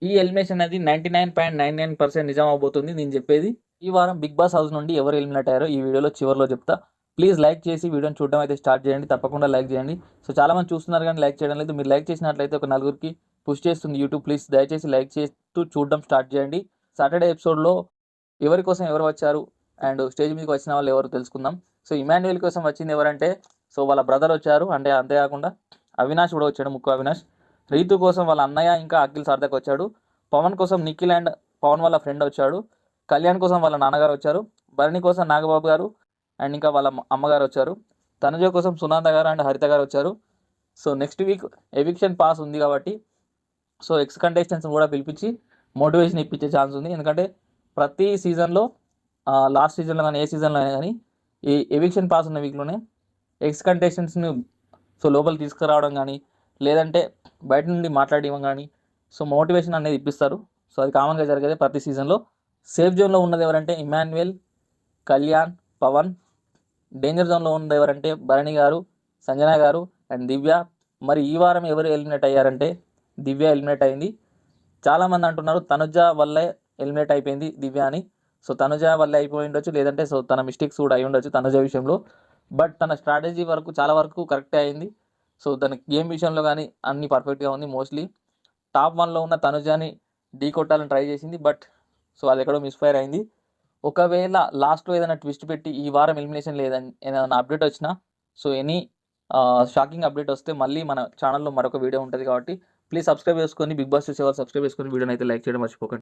ఈ ఎలిమినేషన్ అనేది 99.99% నిజం అవబోతుంది నేను చెప్పేది. ఈ వారం బిగ్ బాస్ హౌస్ నుండి ఎవరు ఎలిమినేట్ అయ్యారో ఈ వీడియోలో చివరిలో చెప్తా. ప్లీజ్ లైక్ చేసి వీడియోని చూడడం అయితే స్టార్ట్ చేయండి. తప్పకుండా లైక్ చేయండి. సో చాలామంది చూస్తున్నారు కానీ లైక్ చేయడం లేదు. మీరు లైక్ చేసినట్లయితే ఒక నలుగురికి పుష్ చేస్తుంది యూట్యూబ్. ప్లీజ్ దయచేసి లైక్ చేస్తూ చూడడం స్టార్ట్ చేయండి. సాటర్డే ఎపిసోడ్లో ఎవరి కోసం ఎవరు వచ్చారు అండ్ స్టేజ్ మీదకి వచ్చిన వాళ్ళు ఎవరు తెలుసుకుందాం. సో ఇమాన్యుయల్ కోసం వచ్చింది ఎవరంటే సో వాళ్ళ బ్రదర్ వచ్చారు. అంటే అంతేకాకుండా అవినాష్ కూడా వచ్చాడు, ముక్కు అవినాష్. రీతు కోసం వాళ్ళ అన్నయ్య ఇంకా అఖిల్ సార్థక్ వచ్చాడు. పవన్ కోసం నిఖిల్ అండ్ పవన్ వాళ్ళ ఫ్రెండ్ వచ్చాడు. కళ్యాణ్ కోసం వాళ్ళ నాన్నగారు వచ్చారు. భరణి కోసం నాగబాబు గారు అండ్ ఇంకా వాళ్ళ అమ్మగారు వచ్చారు. తనుజ కోసం సునంద గారు అండ్ హరిత గారు వచ్చారు. So next week eviction pass ఉంది కాబట్టి సో ఎక్స్ కంటెస్టెంట్స్ కూడా పిలిపించి మోటివేషన్ ఇప్పించే ఛాన్స్ ఉంది. ఎందుకంటే ప్రతి సీజన్లో లాస్ట్ సీజన్లో కానీ ఏ సీజన్లో అయినా కానీ ఈ ఎవిక్షన్ పాస్ ఉన్న వీక్లోనే ఎక్స్ కంటెస్టెంట్స్ని సో లోపలికి తీసుకురావడం కానీ లేదంటే బయట నుండి మాట్లాడడం కానీ సో మోటివేషన్ అనేది ఇప్పిస్తారు. సో అది కామన్గా జరిగేది ప్రతి సీజన్లో. సేఫ్ జోన్లో ఉన్నది ఎవరంటే ఇమాన్యుయల్, కళ్యాణ్, పవన్. డేంజర్ జోన్లో ఉన్నది ఎవరంటే భరణి గారు, సంజన గారు అండ్ దివ్య. మరి ఈ వారం ఎవరు ఎలిమినేట్ అయ్యారంటే దివ్య ఎలిమినేట్ అయింది. చాలామంది అంటున్నారు తనుజ వల్లే ఎలిమినేట్ అయిపోయింది దివ్య అని. సో తనుజ వల్లే అయిపోయి ఉండొచ్చు, లేదంటే సో తన మిస్టేక్స్ కూడా అయి ఉండొచ్చు తనుజ విషయంలో. బట్ తన స్ట్రాటజీ వరకు చాలా వరకు కరెక్టే అయింది. సో తన గేమ్ విషయంలో కానీ అన్నీ పర్ఫెక్ట్గా ఉంది. మోస్ట్లీ టాప్ 1లో ఉన్న తనుజాని ఢీ కొట్టాలని ట్రై చేసింది. బట్ సో అది ఎక్కడో మిస్ఫైర్ అయింది. ఒకవేళ లాస్ట్లో ఏదైనా ట్విస్ట్ పెట్టి ఈ వారం ఎలిమినేషన్ లేదని ఏదైనా అప్డేట్ వచ్చినా సో ఎనీ షాకింగ్ అప్డేట్ వస్తే మళ్ళీ మన ఛానల్లో మరొక వీడియో ఉంటుంది. కాబట్టి ప్లీజ్ సబ్స్క్రైబ్ చేసుకొని బిగ్ బాస్ చూసేవాళ్ళు సబ్స్క్రైబ్ చేసుకొని వీడియోని అయితే లైక్ చేయడం మర్చిపోకండి.